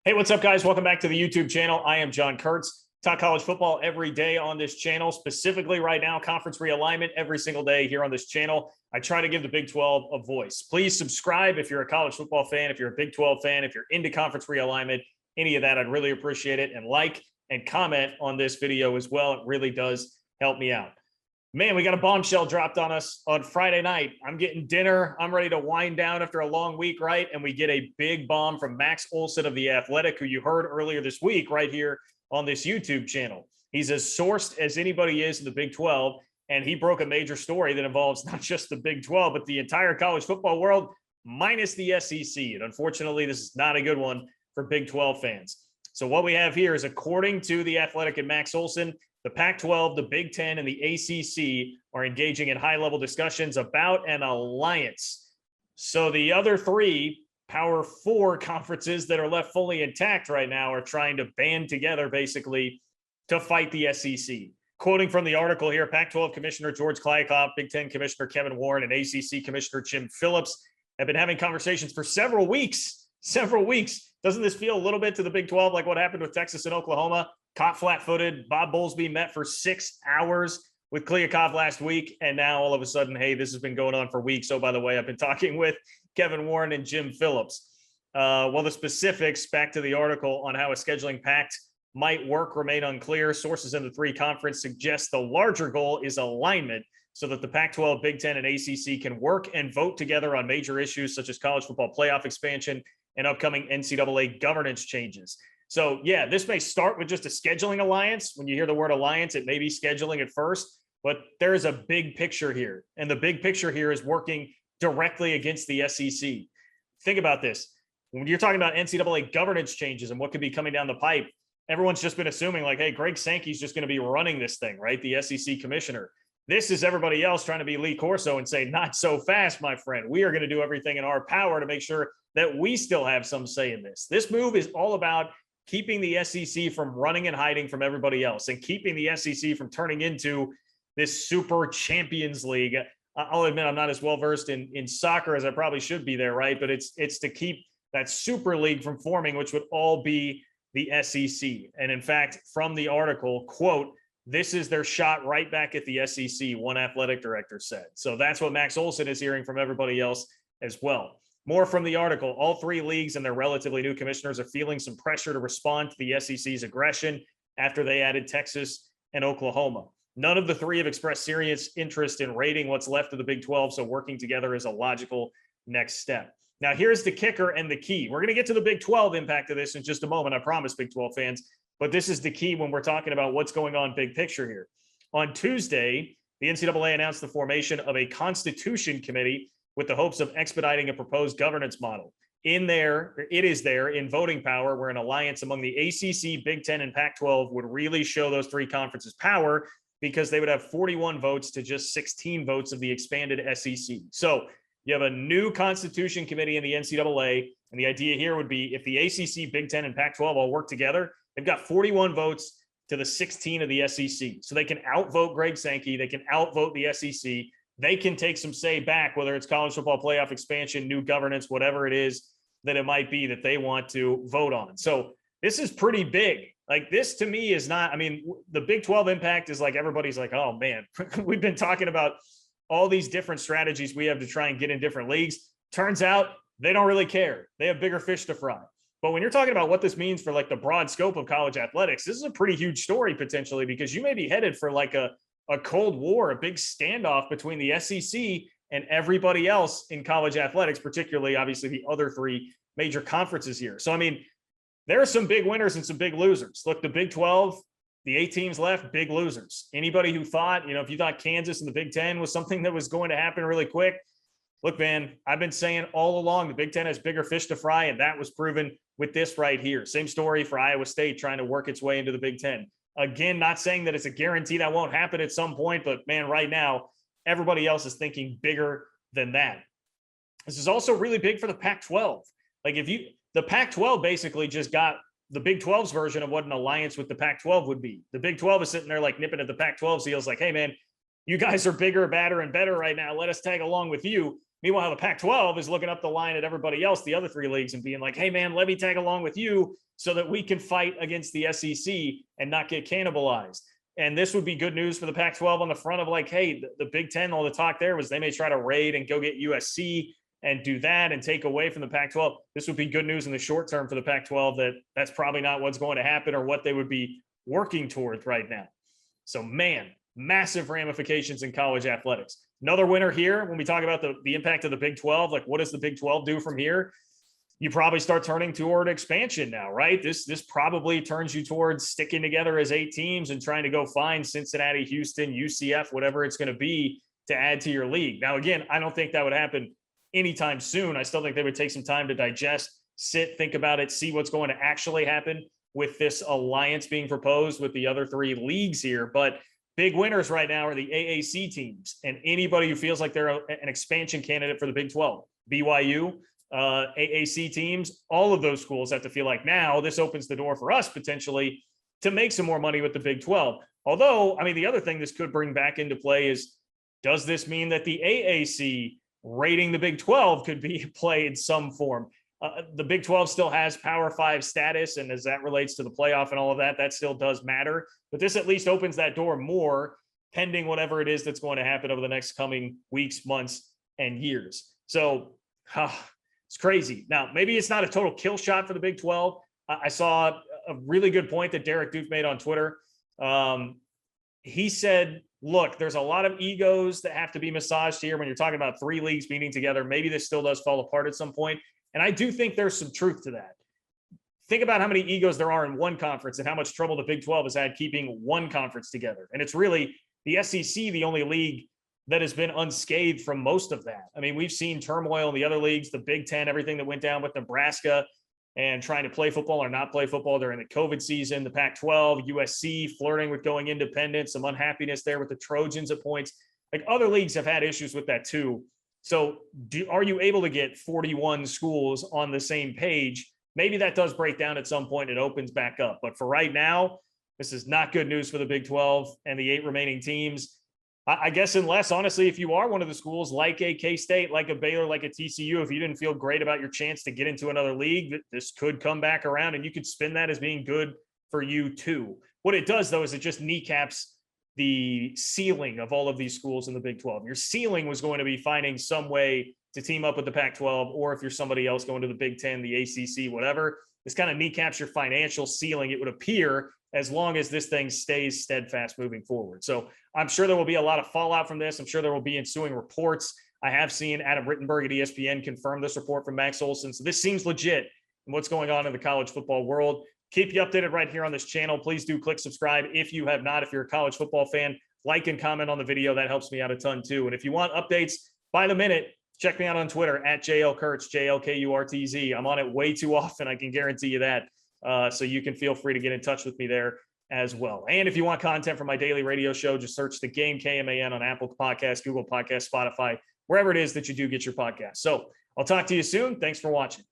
Hey, what's up, guys? Welcome back to the YouTube channel. I am John Kurtz. Talk college football every day on this channel, specifically right now, conference realignment every single day here on this channel. I try to give the Big 12 a voice. Please subscribe if you're a college football fan, if you're a Big 12 fan, if you're into conference realignment, any of that, I'd really appreciate it. And like and comment on this video as well. It really does help me out. Man, we got a bombshell dropped on us on Friday night. I'm getting dinner. I'm ready to wind down after a long week, right? And we get a big bomb from Max Olson of The Athletic, who you heard earlier this week right here on this YouTube channel. He's as sourced as anybody is in the Big 12, and he broke a major story that involves not just the Big 12, but the entire college football world, minus the SEC. And unfortunately, this is not a good one for Big 12 fans. So what we have here is, according to The Athletic and Max Olson, the Pac-12, the Big Ten, and the ACC are engaging in high-level discussions about an alliance. So the other three Power 4 conferences that are left fully intact right now are trying to band together, basically, to fight the SEC. Quoting from the article here, Pac-12 Commissioner George Kliavkoff, Big Ten Commissioner Kevin Warren, and ACC Commissioner Jim Phillips have been having conversations for several weeks. Doesn't this feel a little bit to the Big 12 like what happened with Texas and Oklahoma? Caught flat-footed. Bob Bowlesby met for 6 hours with Kliavkoff last week, and now all of a sudden, hey, this has been going on for weeks. Oh, by the way, I've been talking with Kevin Warren and Jim Phillips. Well, the specifics, back to the article on how a scheduling pact might work, remain unclear. Sources in the three conference suggest the larger goal is alignment so that the Pac-12, Big Ten, and ACC can work and vote together on major issues such as college football playoff expansion and upcoming NCAA governance changes. So, yeah, this may start with just a scheduling alliance. When you hear the word alliance, it may be scheduling at first, but there is a big picture here. And the big picture here is working directly against the SEC. Think about this. When you're talking about NCAA governance changes and what could be coming down the pipe, everyone's just been assuming like, hey, Greg Sankey's just going to be running this thing, right? The SEC commissioner. This is everybody else trying to be Lee Corso and say, not so fast, my friend. We are going to do everything in our power to make sure that we still have some say in this. This move is all about keeping the SEC from running and hiding from everybody else and keeping the SEC from turning into this super champions league. I'll admit I'm not as well-versed in soccer as I probably should be there, right? But it's to keep that super league from forming, which would all be the SEC. And in fact, from the article, quote, this is their shot right back at the SEC, one athletic director said. So that's what Max Olson is hearing from everybody else as well. More from the article. All three leagues and their relatively new commissioners are feeling some pressure to respond to the SEC's aggression after they added Texas and Oklahoma. None of the three have expressed serious interest in raiding what's left of the Big 12, so working together is a logical next step. Now, here's the kicker and the key. We're going to get to the Big 12 impact of this in just a moment, I promise, Big 12 fans, but this is the key when we're talking about what's going on big picture here. On Tuesday, the NCAA announced the formation of a Constitution Committee with the hopes of expediting a proposed governance model. It is there in voting power, where an alliance among the ACC, Big Ten, and Pac-12 would really show those three conferences power, because they would have 41 votes to just 16 votes of the expanded SEC. So you have a new Constitution Committee in the NCAA, and the idea here would be if the ACC, Big Ten, and Pac-12 all work together, they've got 41 votes to the 16 of the SEC. So they can outvote Greg Sankey, they can outvote the SEC, they can take some say back, whether it's college football playoff expansion, new governance, whatever it is that it might be that they want to vote on. So this is pretty big. Like, this to me is not, I mean, the Big 12 impact is like, everybody's like, oh man, we've been talking about all these different strategies we have to try and get in different leagues. Turns out they don't really care. They have bigger fish to fry. But when you're talking about what this means for like the broad scope of college athletics, this is a pretty huge story potentially, because you may be headed for like a Cold War, a big standoff between the SEC and everybody else in college athletics, particularly obviously the other three major conferences here. So, I mean, there are some big winners and some big losers. Look, the Big 12, the 8 teams left, big losers. Anybody who thought, if you thought Kansas and the Big 10 was something that was going to happen really quick, look, man, I've been saying all along the Big 10 has bigger fish to fry, and that was proven with this right here. Same story for Iowa State trying to work its way into the Big 10. Again, not saying that it's a guarantee that won't happen at some point, but man, right now, everybody else is thinking bigger than that. This is also really big for the Pac-12. Like, the Pac-12 basically just got the Big 12's version of what an alliance with the Pac-12 would be. The Big 12 is sitting there like nipping at the Pac-12's heels like, hey man, you guys are bigger, badder, and better right now. Let us tag along with you. Meanwhile, the Pac-12 is looking up the line at everybody else, the other three leagues, and being like, hey, man, let me tag along with you so that we can fight against the SEC and not get cannibalized. And this would be good news for the Pac-12 on the front of like, hey, the Big Ten, all the talk there was they may try to raid and go get USC and do that and take away from the Pac-12. This would be good news in the short term for the Pac-12 that's probably not what's going to happen or what they would be working towards right now. So, man, massive ramifications in college athletics. Another winner here, when we talk about the impact of the Big 12, like what does the Big 12 do from here? You probably start turning toward expansion now, right? This probably turns you towards sticking together as 8 teams and trying to go find Cincinnati, Houston, UCF, whatever it's going to be to add to your league. Now, again, I don't think that would happen anytime soon. I still think they would take some time to digest, sit, think about it, see what's going to actually happen with this alliance being proposed with the other 3 leagues here. But big winners right now are the AAC teams, and anybody who feels like they're an expansion candidate for the Big 12, BYU, AAC teams, all of those schools have to feel like now this opens the door for us potentially to make some more money with the Big 12. Although, I mean, the other thing this could bring back into play is, does this mean that the AAC rating the Big 12 could be played in some form? The Big 12 still has Power 5 status, and as that relates to the playoff and all of that, that still does matter. But this at least opens that door more, pending whatever it is that's going to happen over the next coming weeks, months, and years. So it's crazy. Now, maybe it's not a total kill shot for the Big 12. I saw a really good point that Derek Duke made on Twitter. He said, look, there's a lot of egos that have to be massaged here when you're talking about 3 leagues meeting together. Maybe this still does fall apart at some point. And I do think there's some truth to that. Think about how many egos there are in one conference and how much trouble the Big 12 has had keeping one conference together. And it's really the SEC, the only league that has been unscathed from most of that. I mean, we've seen turmoil in the other leagues, the Big 10, everything that went down with Nebraska and trying to play football or not play football during the COVID season, the Pac-12, USC flirting with going independent, some unhappiness there with the Trojans at points. Like other leagues have had issues with that too. So are you able to get 41 schools on the same page? Maybe that does break down at some point. It opens back up. But for right now, this is not good news for the Big 12 and the 8 remaining teams. I guess unless, honestly, if you are one of the schools like a K-State, like a Baylor, like a TCU, if you didn't feel great about your chance to get into another league, this could come back around and you could spin that as being good for you too. What it does, though, is it just kneecaps the ceiling of all of these schools in the Big 12. Your ceiling was going to be finding some way to team up with the Pac-12, or if you're somebody else going to the Big 10, the ACC, whatever, this kind of kneecaps your financial ceiling, it would appear, as long as this thing stays steadfast moving forward. So I'm sure there will be a lot of fallout from this. I'm sure there will be ensuing reports. I have seen Adam Rittenberg at ESPN confirm this report from Max Olson. So this seems legit in what's going on in the college football world. Keep you updated right here on this channel. Please do click subscribe if you have not. If you're a college football fan, like and comment on the video. That helps me out a ton too. And if you want updates by the minute, check me out on Twitter at JLKurtz, JLKURTZ. I'm on it way too often. I can guarantee you that. So you can feel free to get in touch with me there as well. And if you want content from my daily radio show, just search The Game, KMAN, on Apple Podcasts, Google Podcasts, Spotify, wherever it is that you do get your podcast. So I'll talk to you soon. Thanks for watching.